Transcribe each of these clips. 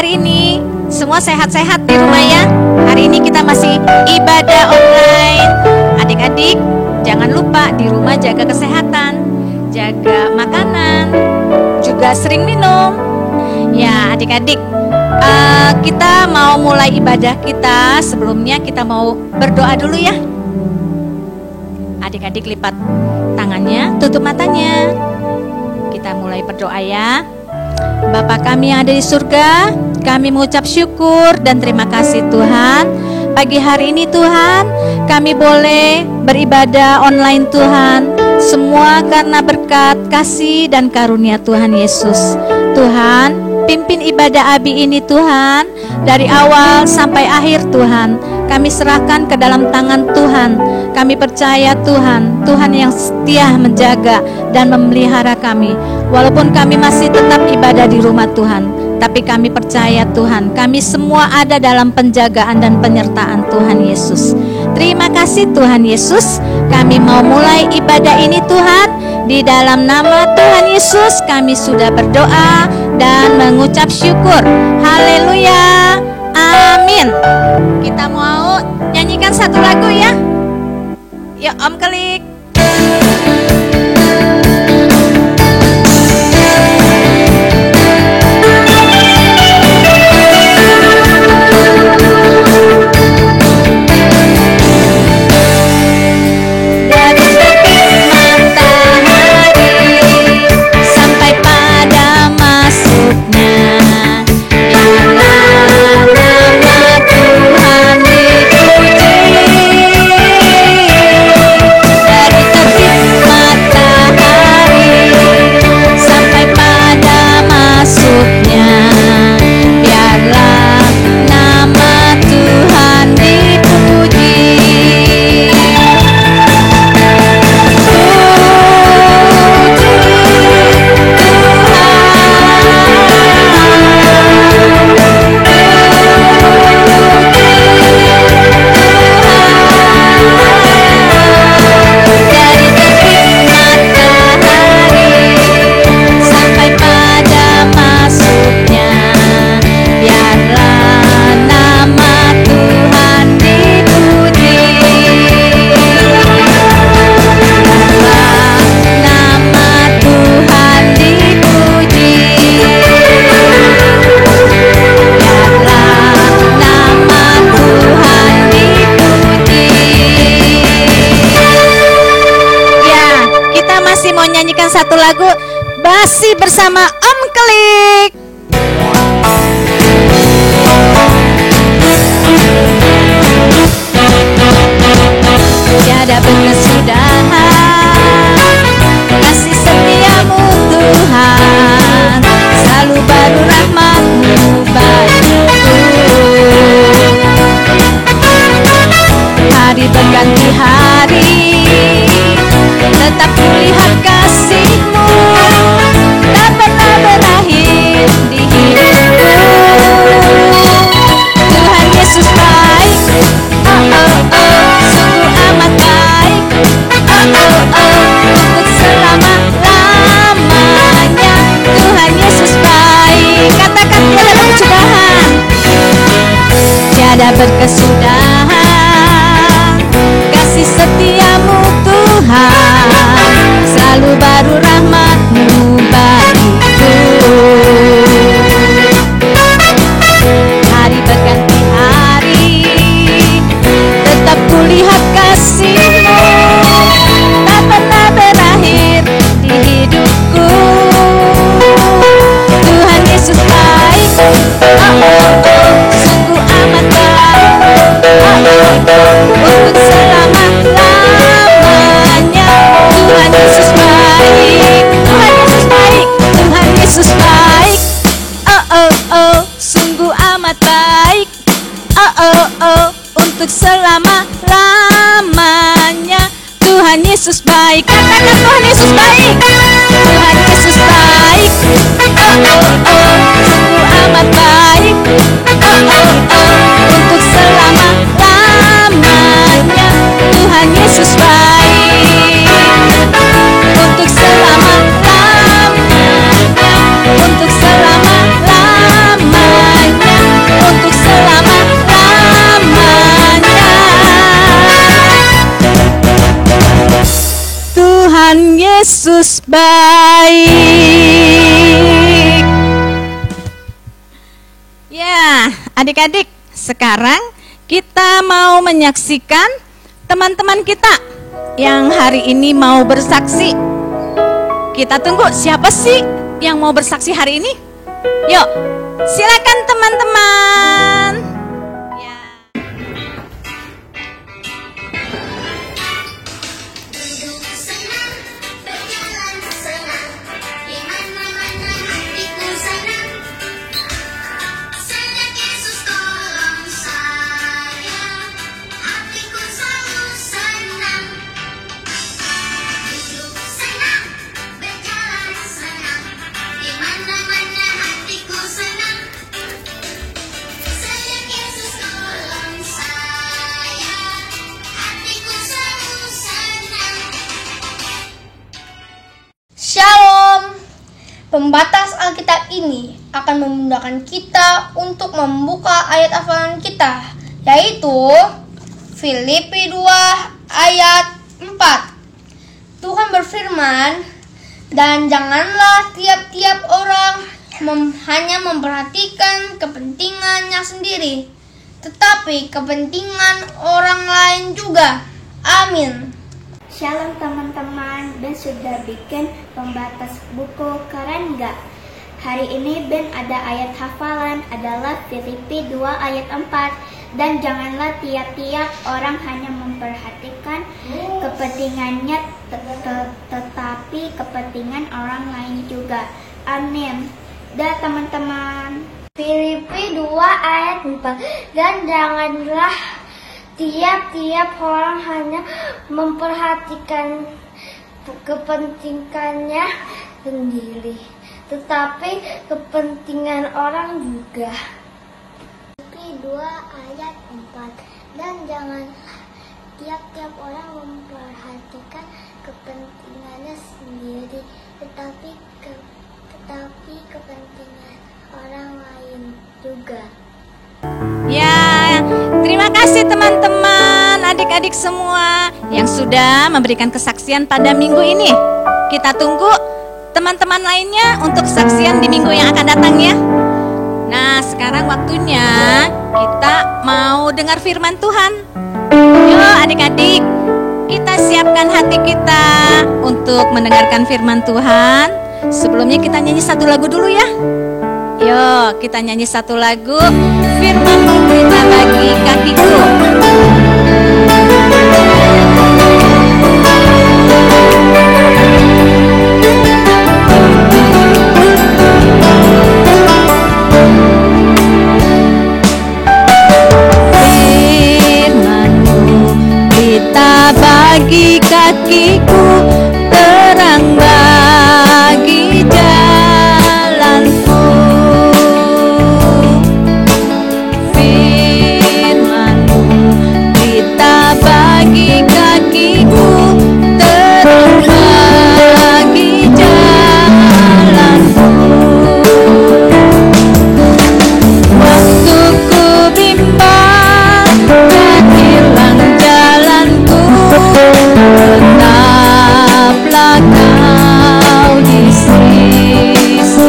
hari ini? Semua sehat-sehat di rumah ya? Hari ini kita masih ibadah online. Adik-adik, jangan lupa di rumah jaga kesehatan, jaga makanan, juga sering minum. Ya adik-adik, kita mau mulai ibadah kita. Sebelumnya kita mau berdoa dulu ya. Adik-adik lipat tangannya, tutup matanya. Kita mulai berdoa ya. Bapa kami yang ada di surga, kami mengucap syukur dan terima kasih Tuhan. Pagi hari ini Tuhan, kami boleh beribadah online Tuhan. Semua karena berkat, kasih dan karunia Tuhan Yesus. Tuhan, pimpin ibadah Abi ini Tuhan, dari awal sampai akhir Tuhan. Kami serahkan ke dalam tangan Tuhan. Kami percaya Tuhan, Tuhan yang setia menjaga dan memelihara kami. Walaupun kami masih tetap ibadah di rumah Tuhan, tapi kami percaya Tuhan, kami semua ada dalam penjagaan dan penyertaan Tuhan Yesus. Terima kasih Tuhan Yesus. Kami mau mulai ibadah ini Tuhan. Di dalam nama Tuhan Yesus kami sudah berdoa dan mengucap syukur. Haleluya. Amin. Kita mau nyanyikan satu lagu ya. Yuk Om Klik. Satu lagu Basi bersama Om Klik. Tiada berkesudahan kasih setiamu Tuhan, selalu baru rahmat-Mu bagiku. Hari berganti hari, tetap kulihat kasih-Mu, tak pernah berakhir di hidupku. Tuhan Yesus baik, oh oh oh, sungguh amat baik, oh oh oh, untuk selama-lamanya. Tuhan Yesus baik, katakan tiada berkesudahan, tiada berkesudahan kasih setiamu Tuhan, selalu baru rahmat-Mu bagiku. Hari berganti hari, tetap kulihat kasih-Mu, tak pernah berakhir di hidupku. Tuhan Yesus baik, oh oh oh, sungguh amat baik, oh oh oh, untuk selama-lamanya. Tuhan Yesus baik, Tuhan Yesus baik, Tuhan Yesus baik, oh oh oh, sungguh amat baik, oh oh oh, untuk selama-lamanya. Tuhan Yesus baik, katakan Tuhan Yesus baik, Tuhan Yesus baik, oh oh oh, sungguh amat baik, oh oh oh, untuk selama-lamanya. Tuhan Yesus baik, untuk selama-lamanya, untuk selama-lamanya. Yesus baik. Ya, adik-adik, sekarang kita mau menyaksikan teman-teman kita yang hari ini mau bersaksi. Kita tunggu siapa sih yang mau bersaksi hari ini? Yuk, silakan teman-teman. Ya. Shalom. Pembatas Alkitab ini akan memudahkan kita untuk membuka ayat hafalan kita, yaitu Filipi 2 ayat 4. Tuhan berfirman, "Dan janganlah tiap-tiap orang hanya memperhatikan kepentingannya sendiri, tetapi kepentingan orang lain juga." Amin. Shalom teman-teman, Ben sudah bikin pembatas buku, keren gak? Hari ini Ben ada ayat hafalan adalah Filipi 2 ayat 4. Dan janganlah tiap-tiap orang hanya memperhatikan kepentingannya, tetapi kepentingan orang lain juga. Amin. Dah teman-teman. Filipi 2 ayat 4. Dan janganlah tiap-tiap orang hanya memperhatikan kepentingannya sendiri, tetapi kepentingan orang juga. Filipi 2 ayat 4. Dan janganlah tiap-tiap orang memperhatikan kepentingannya sendiri, tetapi kepentingan orang lain juga. Ya, terima kasih teman-teman, adik-adik semua yang sudah memberikan kesaksian pada minggu ini. Kita tunggu teman-teman lainnya untuk kesaksian di minggu yang akan datang ya. Nah, sekarang waktunya kita mau dengar firman Tuhan. Yuk adik-adik, kita siapkan hati kita untuk mendengarkan firman Tuhan. Sebelumnya kita nyanyi satu lagu dulu ya. Yuk, kita nyanyi satu lagu, firman-Mu kita bagi kakiku. Firman-Mu kita bagi kakiku, terang bagi jalanku. Firman-Mu kita bagi kakiku, terang bagi jalanku. Waktu ku bimbang dan hilang jalanku, tetaplah Kau di sisiku.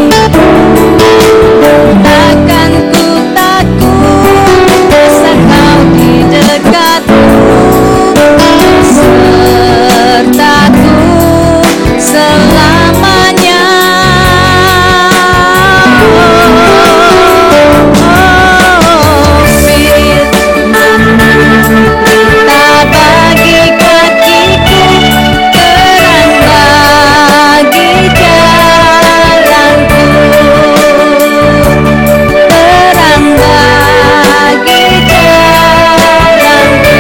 Takkan ku takut, asal Kau di dekatku, sertaku selamanya. Firman-Mu kita bagi kakiku, terang bagi jalanku, terang bagi jalanku,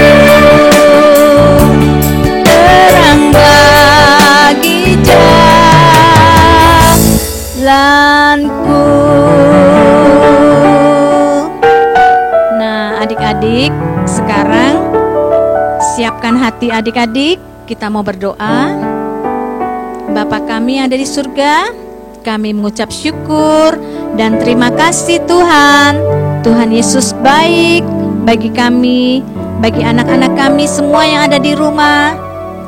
terang bagi jalanku. Nah, adik-adik, sekarang siapkan hati adik-adik, kita mau berdoa. Bapa kami yang ada di surga, kami mengucap syukur dan terima kasih Tuhan. Tuhan Yesus baik bagi kami, bagi anak-anak kami semua yang ada di rumah.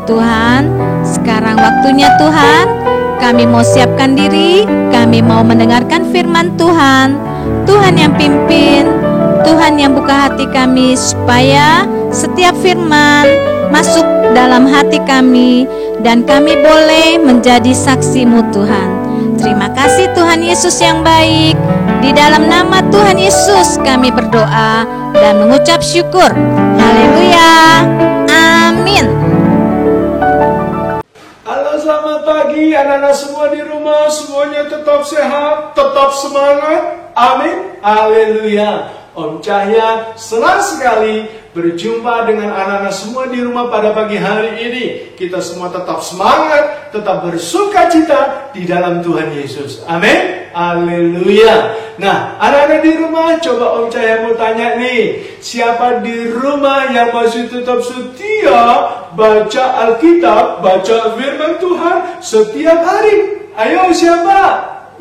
Tuhan, sekarang waktunya Tuhan, kami mau siapkan diri, kami mau mendengarkan firman Tuhan. Tuhan yang pimpin, Tuhan yang buka hati kami supaya setiap firman masuk dalam hati kami dan kami boleh menjadi saksi-Mu Tuhan. Terima kasih Tuhan Yesus yang baik. Di dalam nama Tuhan Yesus kami berdoa dan mengucap syukur. Haleluya. Amin. Halo, selamat pagi anak-anak semua di rumah. Semuanya tetap sehat, tetap semangat. Amin. Haleluya. Om Cahya senang sekali berjumpa dengan anak-anak semua di rumah pada pagi hari ini. Kita semua tetap semangat, tetap bersuka cita di dalam Tuhan Yesus. Amin. Haleluya. Nah, anak-anak di rumah, coba Om Cahya mau tanya nih, siapa di rumah yang masih tetap setia baca Alkitab, baca firman Tuhan setiap hari? Ayo, siapa?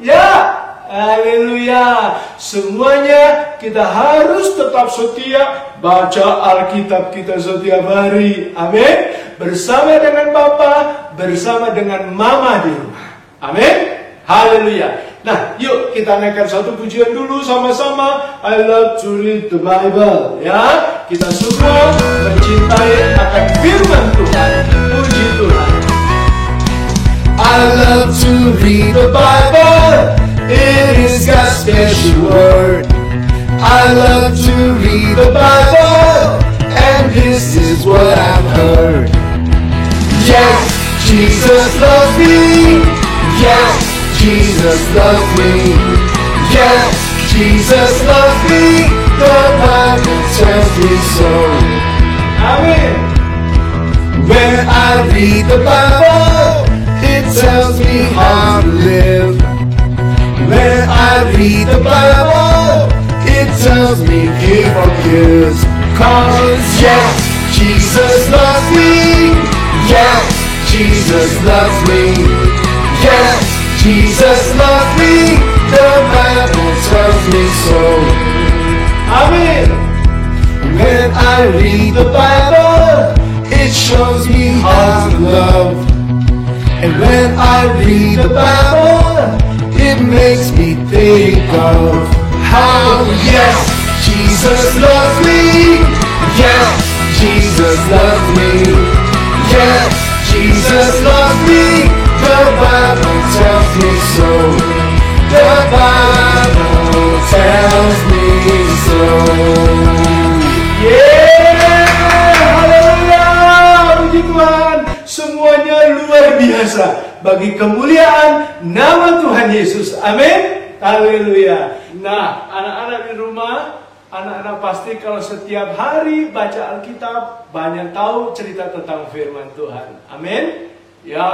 Ya. Haleluya. Semuanya kita harus tetap setia baca Alkitab kita setiap hari. Amin. Bersama dengan Papa, bersama dengan Mama di rumah. Amin. Haleluya. Nah, yuk kita naikkan satu pujian dulu sama-sama. I love to read the Bible. Ya, kita semua mencintai akan firman Tuhan. Puji Tuhan. I love to read the Bible. It is God's special word. I love to read the Bible, and this is what I've heard. Yes, Jesus loves me. Yes, Jesus loves me. Yes, Jesus loves me. The Bible tells me so. Amin. When I read the Bible, it tells me how to live. When I read the Bible, it tells me He forgives. 'Cause yes, Jesus loves me. Yes, Jesus loves me. Yes, Jesus loves me. The Bible tells me so. Amin. When I read the Bible, it shows me how to love. And when I read the Bible, it makes me think of how, yes, Jesus loves me. Yes, Jesus loves me. Yes, Jesus loves me. The Bible tells me so. The Bible tells me so. Yeah, haleluya, puji Tuhan. Semuanya luar biasa bagi kemuliaan nama Tuhan Yesus. Amin. Haleluya. Nah, anak-anak di rumah, anak-anak pasti kalau setiap hari baca Alkitab banyak tahu cerita tentang firman Tuhan. Amin. Ya.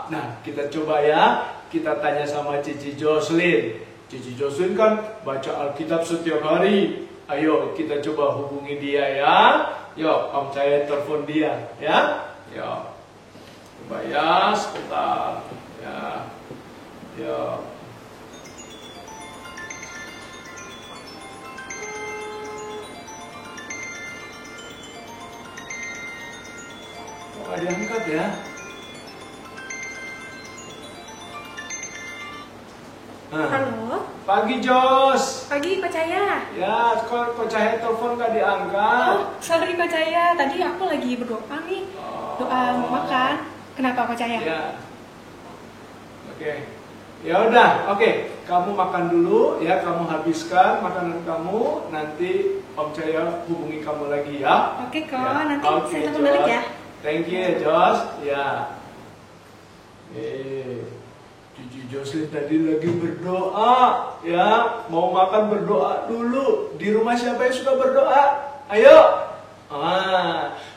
Nah, kita coba ya. Kita tanya sama Cici Jocelyn. Cici Jocelyn kan baca Alkitab setiap hari. Ayo kita coba hubungi dia ya. Yuk, Om Cahya telepon dia ya. Yuk. Coba ya, sebentar. Ya. Yuk. Kok gak diangkat ya? Nah. Halo. Pagi Jos. Pagi Pak Cahya. Ya, kok Cahya telepon gak diangkat? Oh, sorry Pak Cahya. Tadi aku lagi berdoa nih. Doa mau makan. Kenapa Pak Cahya? Ya. Oke. Ya udah, oke. Kamu makan dulu ya, kamu habiskan makanan kamu, nanti Om Cahya hubungi kamu lagi ya. Oke kok, Ya. nanti Oke, saya telepon balik Jos. ya. Thank you ya, Jos. Ya. Cici Jocelyn tadi lagi berdoa ya, mau makan berdoa dulu. Di rumah siapa yang suka berdoa? Ayo.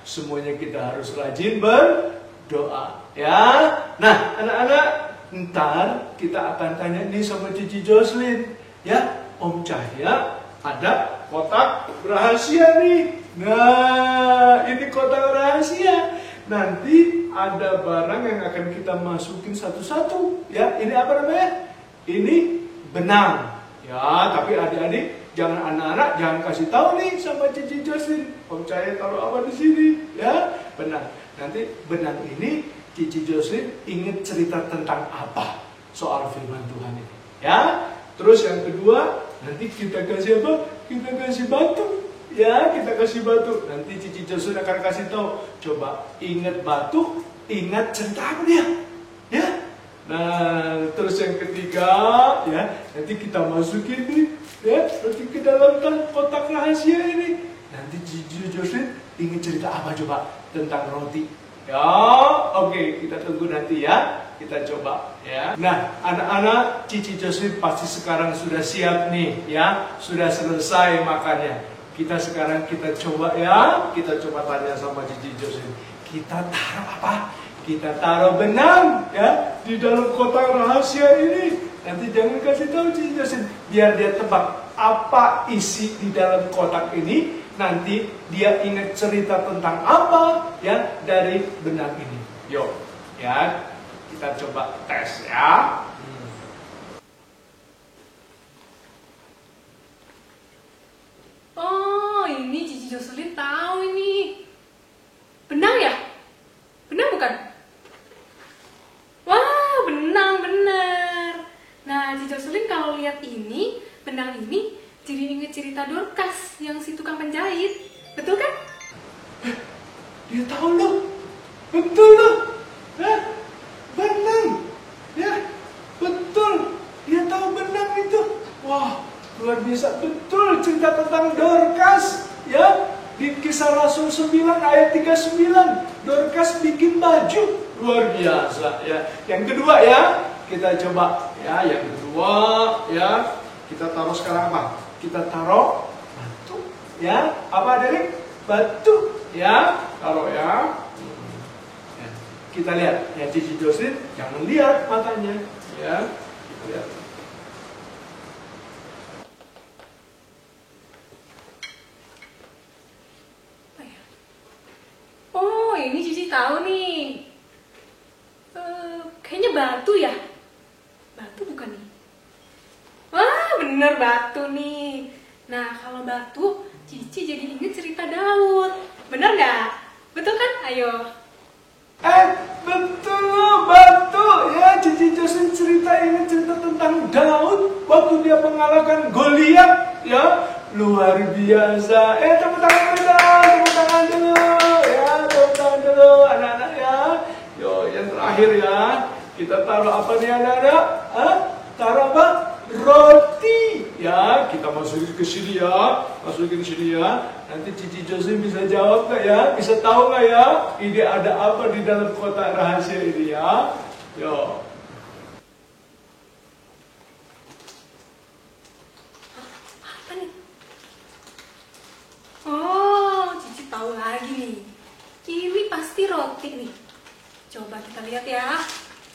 Semuanya kita harus rajin berdoa ya. Nah, anak-anak, ntar kita akan tanya nih sama Cici Jocelyn ya. Om Cahya ada kotak rahasia nih. Nah, ini kotak rahasia. Nanti ada barang yang akan kita masukin satu-satu ya. Ini apa namanya? Ini benang ya. Tapi adik-adik, jangan anak-anak jangan kasih tahu nih sama Cici Jocelyn. Om Cahya taruh apa di sini ya? Benang. nanti benang ini Cici Jocelyn ingat cerita tentang apa soal firman Tuhan ini. Ya, terus yang kedua, nanti kita kasih apa? Kita kasih batu. Ya, kita kasih batu. Nanti Cici Jocelyn akan kasih tahu. Coba ingat batu, ingat cerita apa dia? Ya. Nah, terus yang ketiga, ya, nanti kita masukin nih, ya, nanti ke dalam kotak rahasia ini. Nanti Cici Jocelyn ingin cerita apa coba tentang roti? Ya, oke, kita tunggu nanti ya. Kita coba ya. Nah, anak-anak, Cici Jocelyn pasti sekarang sudah siap nih ya. Sudah selesai makannya. Kita sekarang kita coba ya. Kita coba tanya sama Cici Jocelyn. Kita taruh apa? Kita taruh benang ya di dalam kotak rahasia ini. Nanti jangan kasih tahu Cici Jocelyn, biar dia tebak apa isi di dalam kotak ini. Nanti dia ingat cerita tentang apa ya dari benang ini. Yuk ya, kita coba tes ya. Oh, ini Cici Jocelyn tahu ini. Benang ya? Benang bukan? Wah, benang benar. Nah, Cici Jocelyn kalau lihat ini, benang ini jadi inget cerita Dorcas yang si tukang penjahit. Betul kan? Dia tahu loh. Betul loh. Benang. Ya, betul. Dia tahu benang itu. Wah, luar biasa. Betul cerita tentang Dorcas. Ya, di Kisah Rasul 9 ayat 39. Dorcas bikin baju. Luar biasa ya. Yang kedua ya, kita coba ya. Yang kedua ya, kita taruh sekarang apa? Kita taruh batu ya. Apa Derek? Batu ya. Taruh ya. Ya. Kita lihat ya, Cici Jocelyn jangan lihat matanya ya. Kita lihat. Oh, ini Cici tahu nih. Kayaknya batu ya? Batu bukan nih? Wah, bener batu nih. Nah, kalau batu, Cici jadi inget cerita Daud. Bener nggak? Betul kan? Ayo. Betul loh, batu ya. Cici Jocelyn ingat cerita tentang Daud waktu dia mengalahkan Goliat ya. Luar biasa. Tepuk tangan dulu, tepuk tangan dulu ya, tepuk tangan dulu anak-anak ya. Yo, yang terakhir ya, kita taruh apa nih anak-anak? Taruh apa? Roti ya. Kita masukin ke sini ya, masukin ke sini ya. Nanti Cici Jocelyn bisa jawab nggak ya? Bisa tahu nggak ya? Ini ada apa di dalam kotak rahasia ini ya? Yo. Apa nih? Oh, Cici tahu lagi nih. Ini pasti roti nih. Coba kita lihat ya.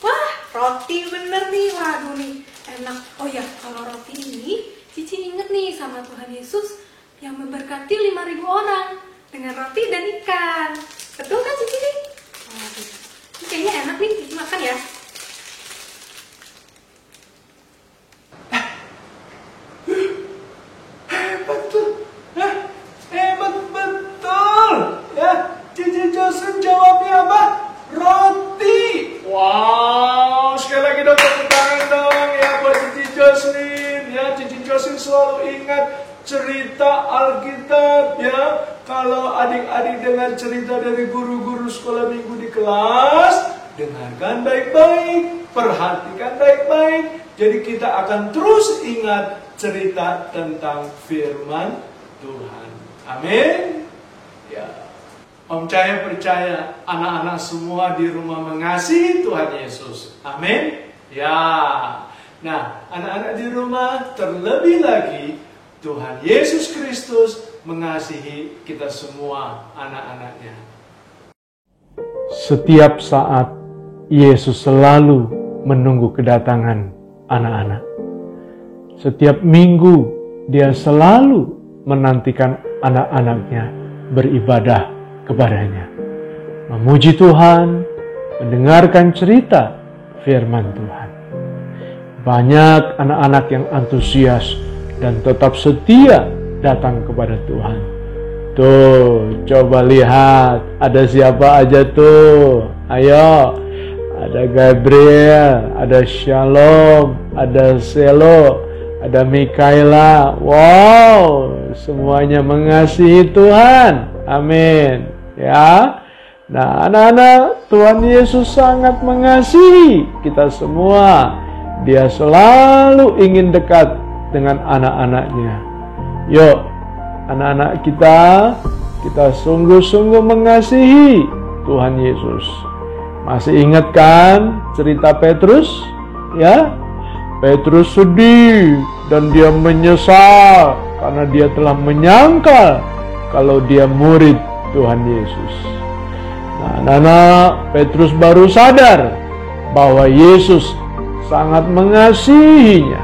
Wah, roti bener nih. Waduh nih, enak. Oh ya, kalau roti ini, Cici inget nih sama Tuhan Yesus yang memberkati 5.000 orang dengan roti dan ikan. Betul kan Cici nih? Waduh, ini kayaknya enak nih, Cici makan ya. Hebat tuh. Hebat betul. Ya, Cici Jocelyn jawabnya apa? Roti. Wow, sekali lagi dong tepuk tangan dong ya buat Cici Jocelyn. Ya, Cici Jocelyn selalu ingat cerita Alkitab ya. Kalau adik-adik dengar cerita dari guru-guru sekolah minggu di kelas, dengarkan baik-baik, perhatikan baik-baik. Jadi kita akan terus ingat cerita tentang firman Tuhan. Amin. Ya. Om Cahaya percaya anak-anak semua di rumah mengasihi Tuhan Yesus. Amin. Ya. Nah, anak-anak di rumah terlebih lagi Tuhan Yesus Kristus mengasihi kita semua anak-anaknya. Setiap saat Yesus selalu menunggu kedatangan anak-anak. Setiap minggu dia selalu menantikan anak-anaknya beribadah kepadanya, memuji Tuhan, mendengarkan cerita firman Tuhan. Banyak anak-anak yang antusias dan tetap setia datang kepada Tuhan. Tuh, coba lihat, ada siapa aja tuh? Ayo, ada Gabriel, ada Shalom, ada Selo, ada Mikaela. Wow, semuanya mengasihi Tuhan. Amin. Ya. Nah, anak-anak, Tuhan Yesus sangat mengasihi kita semua. Dia selalu ingin dekat dengan anak-anaknya. Yuk, anak-anak kita sungguh-sungguh mengasihi Tuhan Yesus. Masih ingat kan cerita Petrus? Ya, Petrus sedih dan dia menyesal karena dia telah menyangkal kalau dia murid Tuhan Yesus. Nah, anak-anak, Petrus baru sadar bahwa Yesus sangat mengasihinya.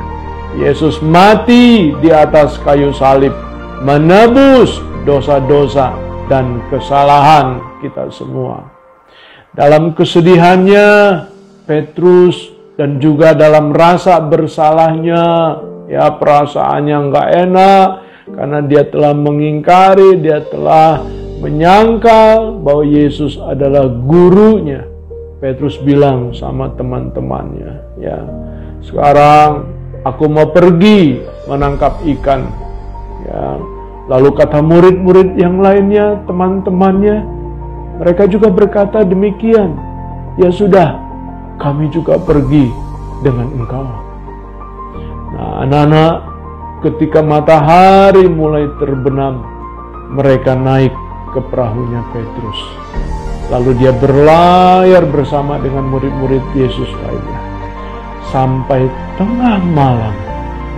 Yesus mati di atas kayu salib, menebus dosa-dosa dan kesalahan kita semua. Dalam kesedihannya, Petrus, dan juga dalam rasa bersalahnya, ya perasaannya nggak enak, karena dia telah mengingkari, dia telah menyangkal bahwa Yesus adalah gurunya. Petrus bilang sama teman-temannya, ya, sekarang aku mau pergi menangkap ikan. Ya, lalu kata murid-murid yang lainnya, teman-temannya, mereka juga berkata demikian. Ya sudah, kami juga pergi dengan engkau. Nah, anak-anak, ketika matahari mulai terbenam, mereka naik ke perahunya Petrus. Lalu dia berlayar bersama dengan murid-murid Yesus lainnya. Sampai tengah malam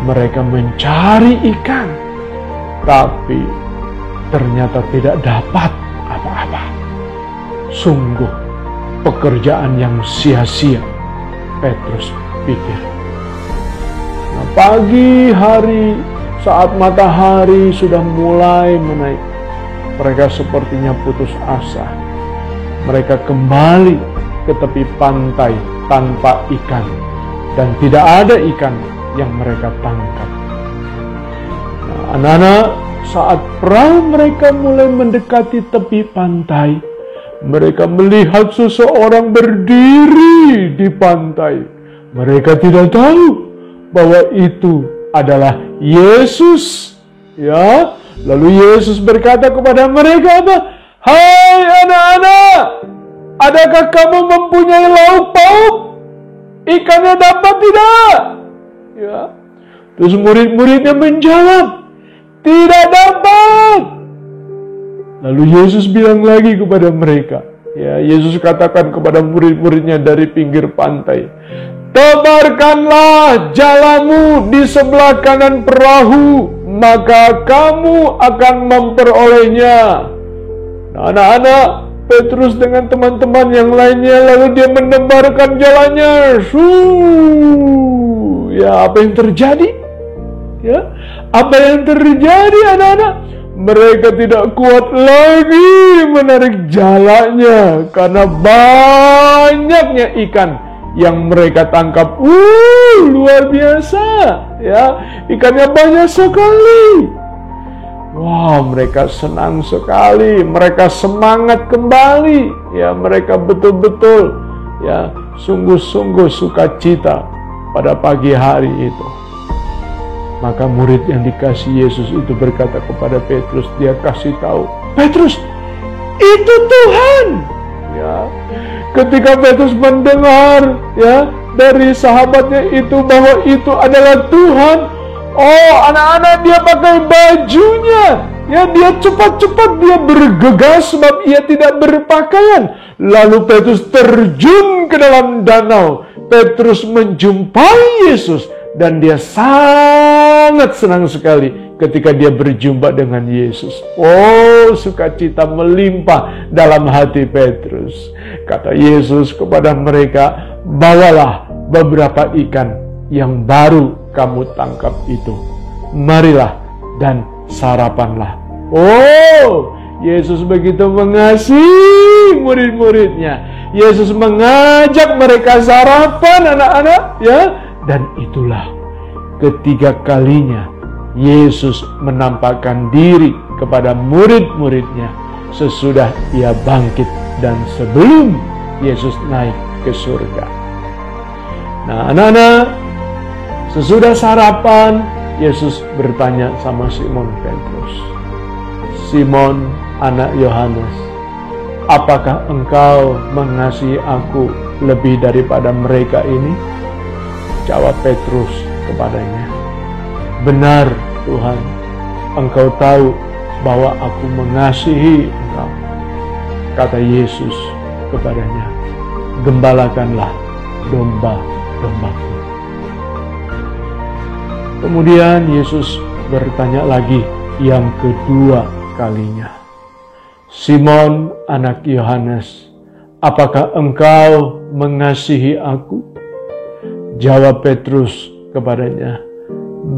mereka mencari ikan, tapi ternyata tidak dapat apa-apa. Sungguh pekerjaan yang sia-sia, Petrus pikir. Nah, pagi hari saat matahari sudah mulai menaik, mereka sepertinya putus asa. Mereka kembali ke tepi pantai tanpa ikan, dan tidak ada ikan yang mereka tangkap. Nah, anak-anak, saat perahu mereka mulai mendekati tepi pantai, mereka melihat seseorang berdiri di pantai. Mereka tidak tahu bahwa itu adalah Yesus. Ya, lalu Yesus berkata kepada mereka apa? Hai anak-anak, adakah kamu mempunyai lauk pauk? Ikannya dapat tidak? Ya. Terus murid-muridnya menjawab, tidak dapat. Lalu Yesus bilang lagi kepada mereka, ya, Yesus katakan kepada murid-muridnya dari pinggir pantai, tebarkanlah jalamu di sebelah kanan perahu, maka kamu akan memperolehnya. Nah, anak-anak, Petrus dengan teman-teman yang lainnya lalu dia menebarkan jalannya. Ya, apa yang terjadi? Ya, apa yang terjadi anak-anak? Mereka tidak kuat lagi menarik jalannya karena banyaknya ikan yang mereka tangkap. Luar biasa, ya, ikannya banyak sekali. Wah, mereka senang sekali, mereka semangat kembali, ya, mereka betul-betul, ya, sungguh-sungguh sukacita pada pagi hari itu. Maka murid yang dikasih Yesus itu berkata kepada Petrus, dia kasih tahu, Petrus, itu Tuhan. Ya, ketika Petrus mendengar, ya, dari sahabatnya itu bahwa itu adalah Tuhan, oh, anak-anak, dia pakai bajunya. Ya, dia cepat-cepat dia bergegas sebab ia tidak berpakaian. Lalu Petrus terjun ke dalam danau. Petrus menjumpai Yesus dan dia sangat senang sekali ketika dia berjumpa dengan Yesus. Oh, sukacita melimpah dalam hati Petrus. Kata Yesus kepada mereka, bawalah beberapa ikan yang baru kamu tangkap itu. Marilah dan sarapanlah. Oh, Yesus begitu mengasihi murid-muridnya. Yesus mengajak mereka sarapan, anak-anak, ya. Dan itulah ketiga kalinya Yesus menampakkan diri kepada murid-muridnya sesudah ia bangkit dan sebelum Yesus naik ke surga. Nah, anak-anak, sesudah sarapan, Yesus bertanya sama Simon Petrus, "Simon, anak Yohanes, apakah engkau mengasihi aku lebih daripada mereka ini?" Jawab Petrus kepadanya, "Benar, Tuhan, engkau tahu bahwa aku mengasihi engkau." Kata Yesus kepadanya, "Gembalakanlah domba-dombaku." Kemudian Yesus bertanya lagi yang kedua kalinya, "Simon, anak Yohanes, apakah engkau mengasihi aku?" Jawab Petrus kepadanya,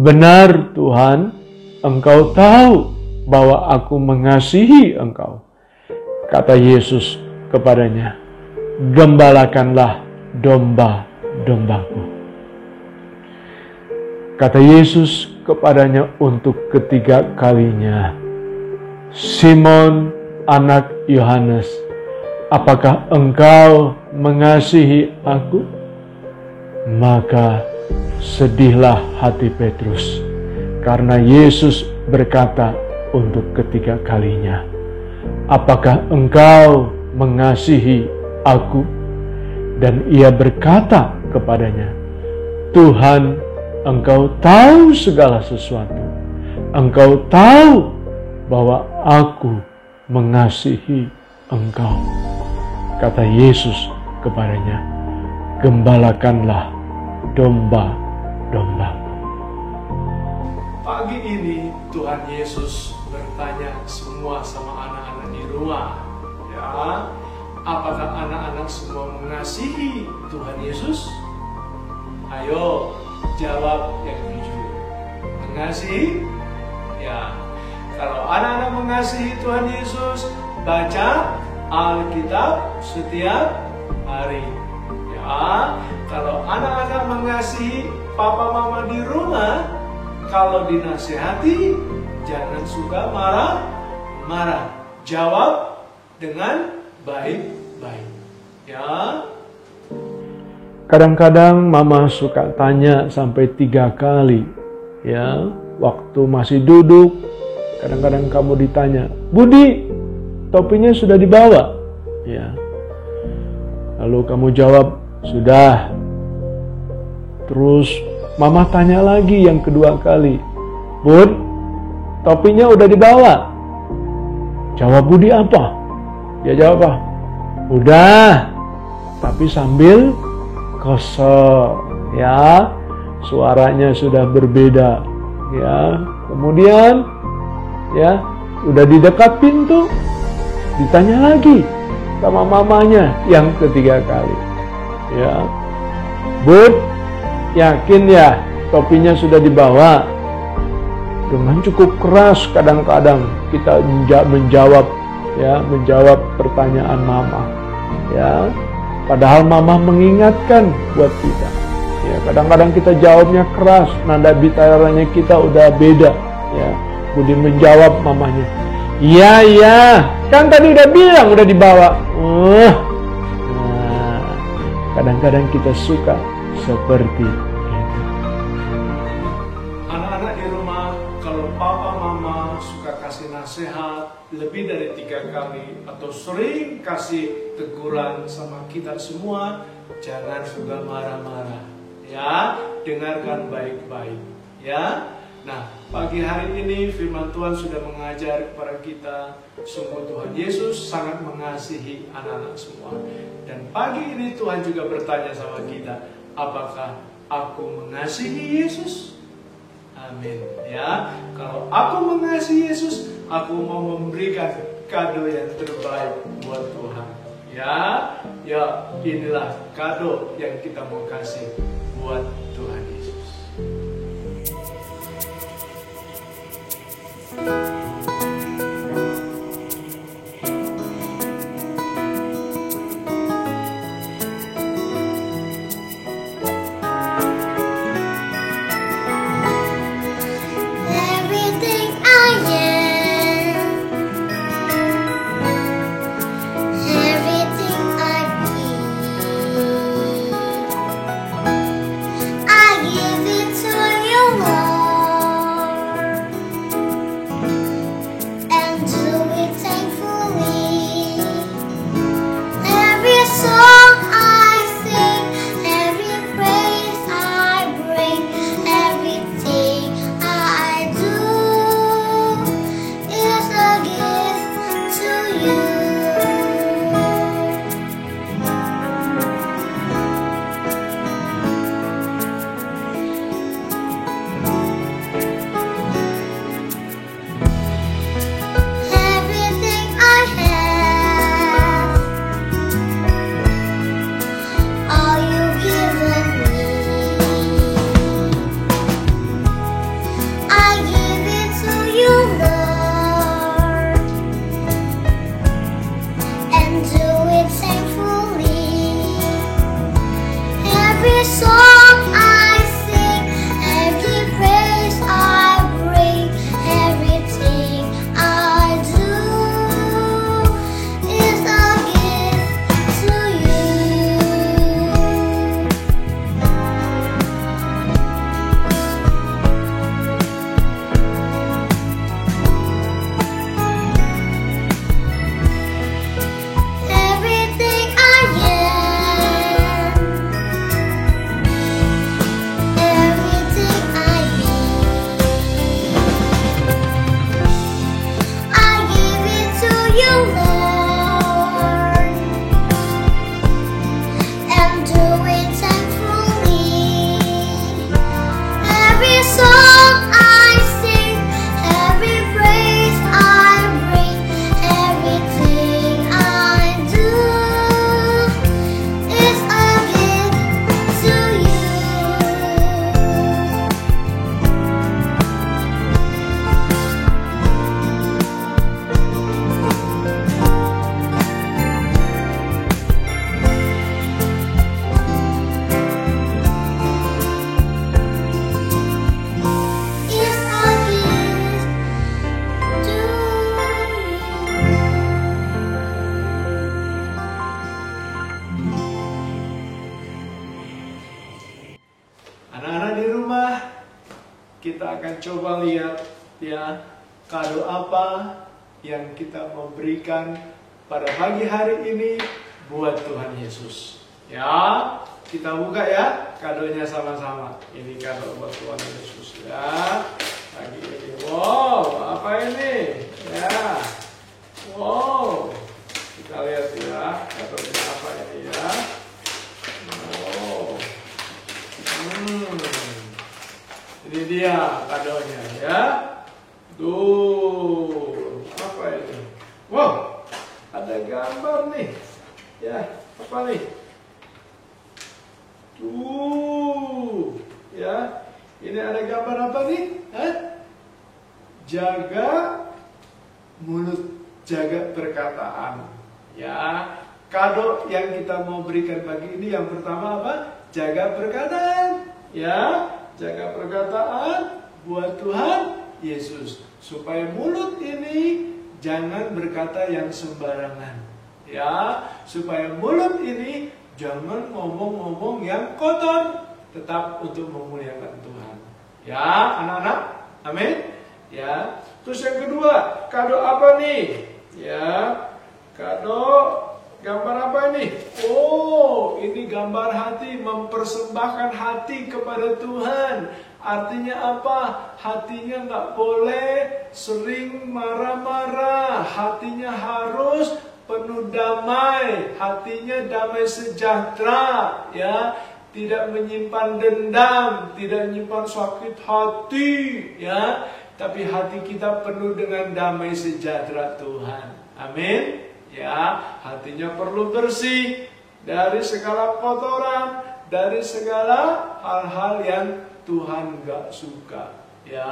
"Benar, Tuhan, engkau tahu bahwa aku mengasihi engkau." Kata Yesus kepadanya, "Gembalakanlah domba-dombaku." Kata Yesus kepadanya untuk ketiga kalinya, "Simon, anak Yohanes, apakah engkau mengasihi aku?" Maka sedihlah hati Petrus karena Yesus berkata untuk ketiga kalinya, "Apakah engkau mengasihi aku?" Dan ia berkata kepadanya, "Tuhan, engkau tahu segala sesuatu. Engkau tahu bahwa aku mengasihi engkau." Kata Yesus kepadanya, "Gembalakanlah domba-dombaku." Pagi ini Tuhan Yesus bertanya semua sama anak-anak di rumah, ya, apakah anak-anak semua mengasihi Tuhan Yesus? Ayo jawab yang jujur. Mengasihi? Ya. Kalau anak-anak mengasihi Tuhan Yesus, baca Alkitab setiap hari. Ya. Kalau anak-anak mengasihi papa mama di rumah, kalau dinasihati jangan suka marah-marah. Jawab dengan baik-baik. Ya. Kadang-kadang mama suka tanya sampai 3 kali, ya, waktu masih duduk. Kadang-kadang kamu ditanya, "Budi, topinya sudah dibawa?" Ya. Lalu kamu jawab, "Sudah." Terus mama tanya lagi yang kedua kali, "Bud, topinya udah dibawa?" Jawab Budi apa? Dia jawab apa? "Udah, tapi sambil kesel." Ya, suaranya sudah berbeda. Ya, kemudian ya, udah di dekat pintu, ditanya lagi sama mamanya yang ketiga kali. Ya, "Bud, yakin ya topinya sudah dibawa?" Dengan cukup keras kadang-kadang kita menjawab pertanyaan mama. Ya, padahal mama mengingatkan buat kita. Ya, kadang-kadang kita jawabnya keras, nada bicaranya kita udah beda. Ya, Budi menjawab mamanya, Iya, kan tadi udah bilang udah dibawa." Nah, kadang-kadang kita suka seperti itu. Anak-anak di rumah, kalau papa mama suka kasih nasihat lebih dari 3 kali atau sering kasih teguran sama kita semua, jangan suka marah-marah. Ya, dengarkan baik-baik. Ya. Nah, pagi hari ini firman Tuhan sudah mengajar kepada kita, sungguh Tuhan Yesus sangat mengasihi anak-anak semua. Dan pagi ini Tuhan juga bertanya sama kita, apakah aku mengasihi Yesus? Amin. Ya, kalau aku mengasihi Yesus, aku mau memberikan kado yang terbaik buat Tuhan. Ya, inilah kado yang kita mau kasih buat Tuhan Yesus. There akan coba lihat ya, kado apa yang kita mau berikan pada pagi hari ini buat Tuhan Yesus. Ya, kita buka ya kadonya sama-sama. Ini kado buat Tuhan Yesus ya. Pagi ini. Wow, apa ini? Ya. Wow. Kita lihat ya, kadonya apa ini ya. Wow. Ini dia kadonya ya. Tuh, apa ini? Wow, ada gambar nih. Ya, apa nih? Tuh, ya. Ini ada gambar apa nih? Jaga mulut, jaga perkataan. Ya, kado yang kita mau berikan pagi ini yang pertama apa? Jaga perkataan. Ya, jaga perkataan buat Tuhan Yesus. Supaya mulut ini jangan berkata yang sembarangan. Ya, supaya mulut ini jangan ngomong-ngomong yang kotor, tetap untuk memuliakan Tuhan. Ya, anak-anak, amin. Ya, terus yang kedua, kado apa nih? Ya, kado gambar apa ini? Oh, ini gambar hati, mempersembahkan hati kepada Tuhan. Artinya apa? Hatinya nggak boleh sering marah-marah. Hatinya harus penuh damai. Hatinya damai sejahtera. Ya, tidak menyimpan dendam, tidak menyimpan sakit hati. Ya, tapi hati kita penuh dengan damai sejahtera Tuhan. Amin. Ya, hatinya perlu bersih dari segala kotoran, dari segala hal-hal yang Tuhan gak suka. Ya,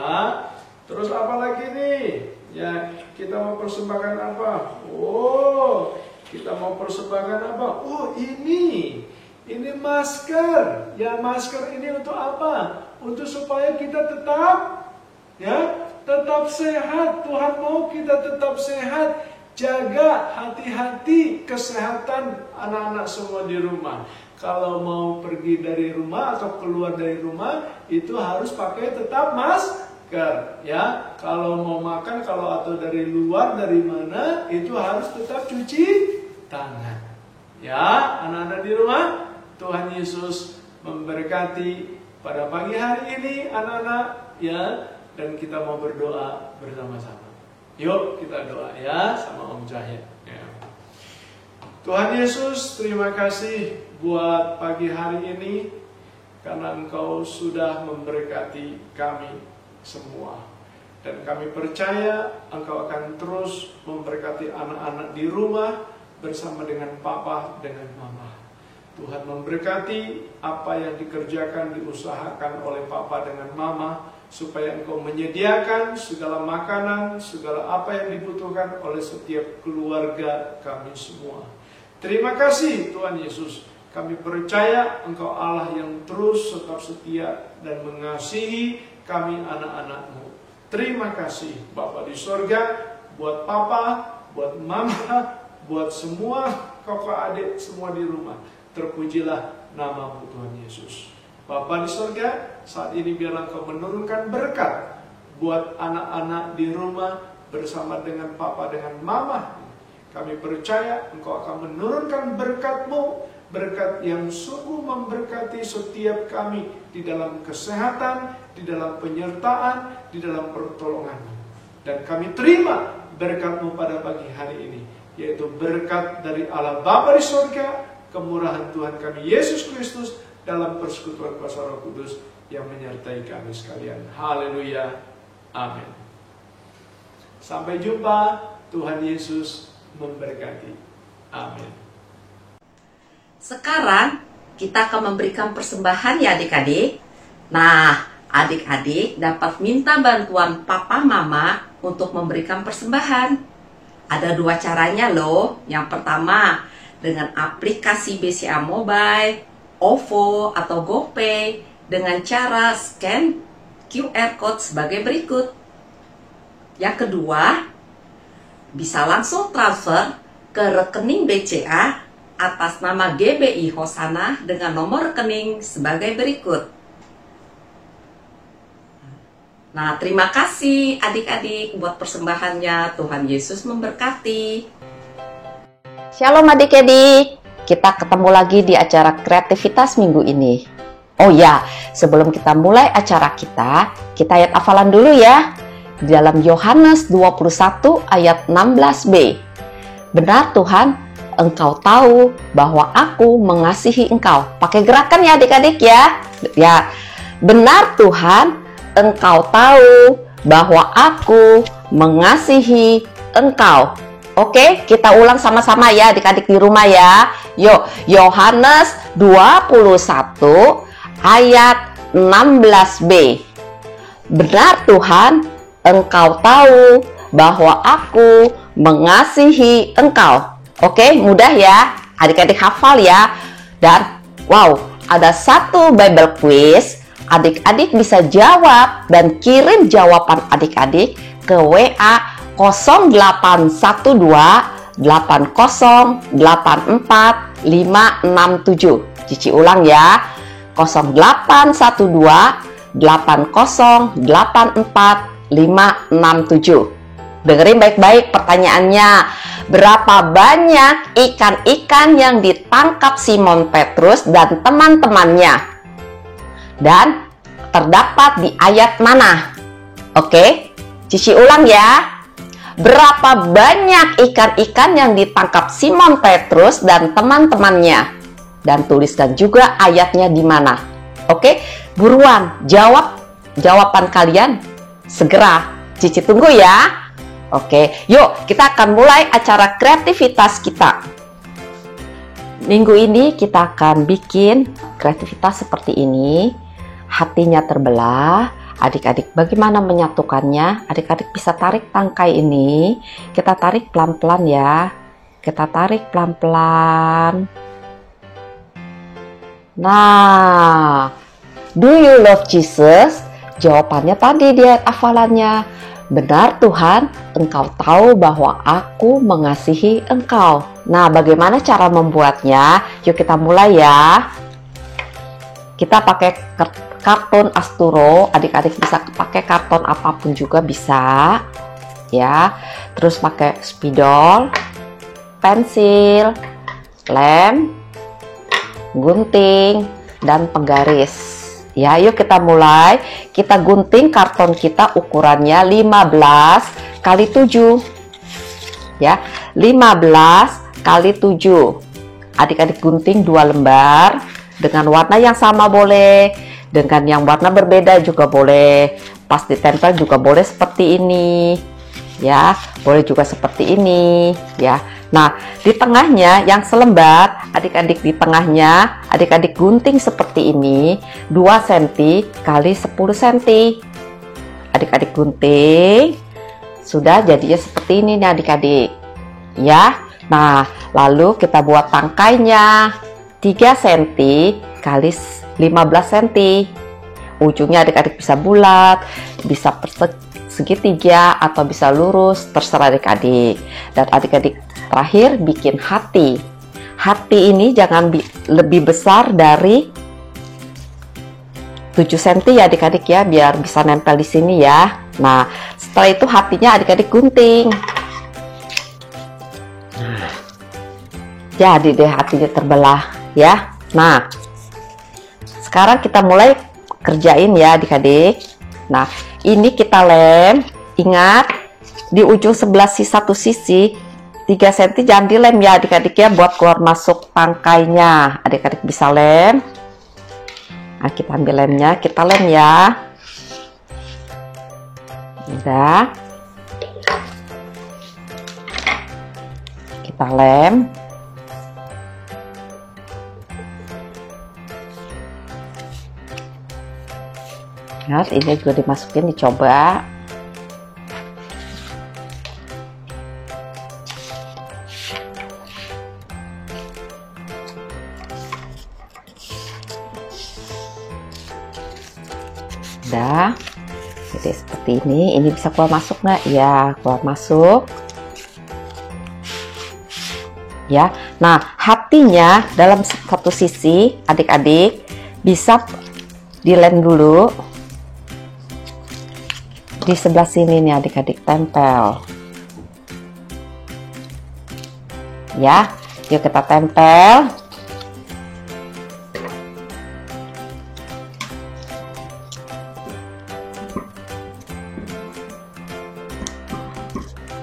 terus apa lagi nih? Ya, kita mau persembahkan apa? Oh, kita mau persembahkan apa? Oh, ini masker. Ya, masker ini untuk apa? Untuk supaya kita tetap sehat. Tuhan mau kita tetap sehat. Jaga hati-hati kesehatan anak-anak semua di rumah. Kalau mau pergi dari rumah atau keluar dari rumah, itu harus pakai tetap masker. Ya, kalau mau makan, atau dari luar, dari mana, itu harus tetap cuci tangan. Ya, anak-anak di rumah, Tuhan Yesus memberkati pada pagi hari ini, anak-anak. Ya, dan kita mau berdoa bersama-sama. Yuk kita doa ya sama Om Cahya. Ya. Tuhan Yesus, terima kasih buat pagi hari ini karena Engkau sudah memberkati kami semua. Dan kami percaya Engkau akan terus memberkati anak-anak di rumah bersama dengan Papa, dengan Mama. Tuhan memberkati apa yang dikerjakan, diusahakan oleh Papa dengan Mama, supaya Engkau menyediakan segala makanan, segala apa yang dibutuhkan oleh setiap keluarga kami semua. Terima kasih Tuhan Yesus. Kami percaya Engkau Allah yang terus tetap setia dan mengasihi kami anak-anak-Mu. Terima kasih Bapa di sorga, buat Papa, buat Mama, buat semua kakak adik semua di rumah. Terpujilah nama-Mu Tuhan Yesus. Bapa di sorga, saat ini biarlah Engkau menurunkan berkat buat anak-anak di rumah bersama dengan Papa, dengan Mama. Kami percaya Engkau akan menurunkan berkat-Mu, berkat yang sungguh memberkati setiap kami di dalam kesehatan, di dalam penyertaan, di dalam pertolongan-Mu. Dan kami terima berkat-Mu pada pagi hari ini, yaitu berkat dari Allah Bapa di sorga, kemurahan Tuhan kami Yesus Kristus, dalam persekutuan kuasa Roh Kudus yang menyertai kami sekalian. Haleluya. Amin. Sampai jumpa. Tuhan Yesus memberkati. Amin. Sekarang kita akan memberikan persembahan ya adik-adik. Nah, adik-adik dapat minta bantuan Papa Mama untuk memberikan persembahan. Ada 2 caranya loh. Yang pertama, dengan aplikasi BCA Mobile, OVO atau GoPay dengan cara scan QR Code sebagai berikut. Yang kedua, bisa langsung transfer ke rekening BCA atas nama GBI Hosana dengan nomor rekening sebagai berikut. Nah, terima kasih adik-adik buat persembahannya. Tuhan Yesus memberkati. Shalom adik-adik. Kita ketemu lagi di acara kreativitas minggu ini. Oh ya, sebelum kita mulai acara kita ayat hafalan dulu ya. Di dalam Yohanes 21 ayat 16b. Benar Tuhan, Engkau tahu bahwa aku mengasihi Engkau. Pakai gerakan ya adik-adik ya. Ya, benar Tuhan, Engkau tahu bahwa aku mengasihi Engkau. Oke, kita ulang sama-sama ya adik-adik di rumah ya. Yuk, Yohanes 21 ayat 16b. Benar Tuhan, Engkau tahu bahwa aku mengasihi Engkau. Oke, mudah ya. Adik-adik hafal ya. Dan wow, ada satu Bible quiz. Adik-adik bisa jawab dan kirim jawaban adik-adik ke WA 0812 8084 567. Cici ulang ya. 0812 8084 567. Dengerin baik-baik pertanyaannya. Berapa banyak ikan-ikan yang ditangkap Simon Petrus dan teman-temannya? Dan terdapat di ayat mana? Oke, Cici ulang ya. Berapa banyak ikan-ikan yang ditangkap Simon Petrus dan teman-temannya? Dan tuliskan juga ayatnya di mana. Oke, buruan jawab jawaban kalian segera. Cici tunggu ya. Oke, yuk kita akan mulai acara kreativitas kita. Minggu ini kita akan bikin kreativitas seperti ini. Hatinya terbelah. Adik-adik bagaimana menyatukannya? Adik-adik bisa tarik tangkai ini. Kita tarik pelan-pelan ya. Kita tarik pelan-pelan. Nah, do you love Jesus? Jawabannya tadi di ayat hafalannya. Benar Tuhan, Engkau tahu bahwa aku mengasihi Engkau. Nah, bagaimana cara membuatnya? Yuk kita mulai ya. Kita pakai karton Asturo. Adik-adik bisa pakai karton apapun juga bisa. Ya. Terus pakai spidol, pensil, lem, gunting, dan penggaris. Ya, yuk kita mulai. Kita gunting karton kita ukurannya 15 x 7. Ya, 15 x 7. Adik-adik gunting 2 lembar dengan warna yang sama boleh, dengan yang warna berbeda juga boleh. Pas ditempel juga boleh seperti ini. Ya, boleh juga seperti ini, ya. Nah, di tengahnya yang selembar, adik-adik di tengahnya, adik-adik gunting seperti ini, 2 cm kali 10 cm. Adik-adik gunting, sudah jadinya seperti ini nih adik-adik. Ya, nah lalu kita buat tangkainya, 3 cm kali 15 cm. Ujungnya adik-adik bisa bulat, bisa segitiga, atau bisa lurus, terserah adik-adik. Dan adik-adik terakhir bikin hati. Hati ini jangan lebih besar dari 7 cm ya adik-adik ya, biar bisa nempel di sini ya. Nah, setelah itu hatinya adik-adik gunting. Jadi deh hatinya terbelah ya. Nah, sekarang kita mulai kerjain ya adik-adik. Nah, ini kita lem. Ingat, di ujung sebelah satu sisi 3 cm jangan dilem ya adik-adik ya, buat keluar masuk tangkainya. Adik-adik bisa lem. Nah, kita ambil lemnya, kita lem ya. Udah. Kita lem. Nah, ini juga dimasukin, dicoba. Udah, jadi seperti ini bisa keluar masuk nggak? Ya, keluar masuk. Ya, nah hatinya dalam satu sisi adik-adik bisa dilem dulu. di sebelah sini nih adik-adik, tempel. Ya, yuk kita tempel.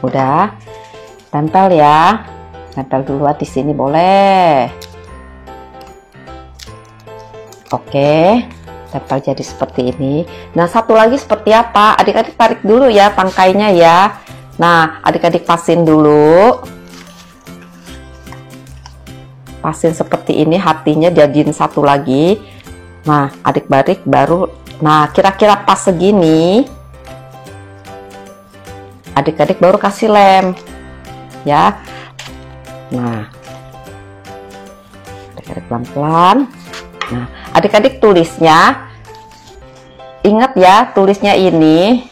Udah, tempel ya. Tempel dulu di sini boleh. Oke, tempel jadi seperti ini. Nah, satu lagi seperti apa? Adik-adik tarik dulu ya tangkainya ya. Nah, adik-adik pasin dulu. Pasin seperti ini, hatinya jadiin satu lagi. Nah, adik-adik baru, nah kira-kira pas segini. Adik-adik baru kasih lem ya. Nah, adik-adik pelan-pelan. Nah, adik-adik tulisnya, ingat ya, tulisnya ini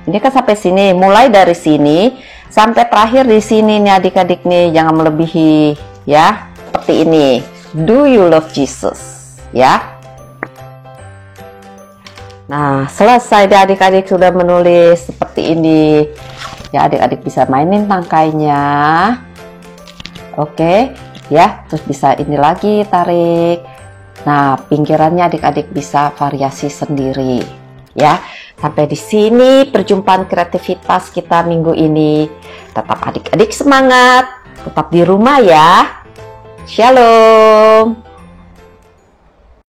kan sampai sini, mulai dari sini sampai terakhir di sini nih adik-adik nih, jangan melebihi ya, seperti ini. Do you love Jesus ya. Nah, selesai deh adik-adik sudah menulis seperti ini. Ya, adik-adik bisa mainin tangkainya. Oke, ya, terus bisa ini lagi tarik. Nah, pinggirannya adik-adik bisa variasi sendiri. Ya, sampai di sini perjumpaan kreativitas kita minggu ini. Tetap adik-adik semangat, tetap di rumah ya. Shalom.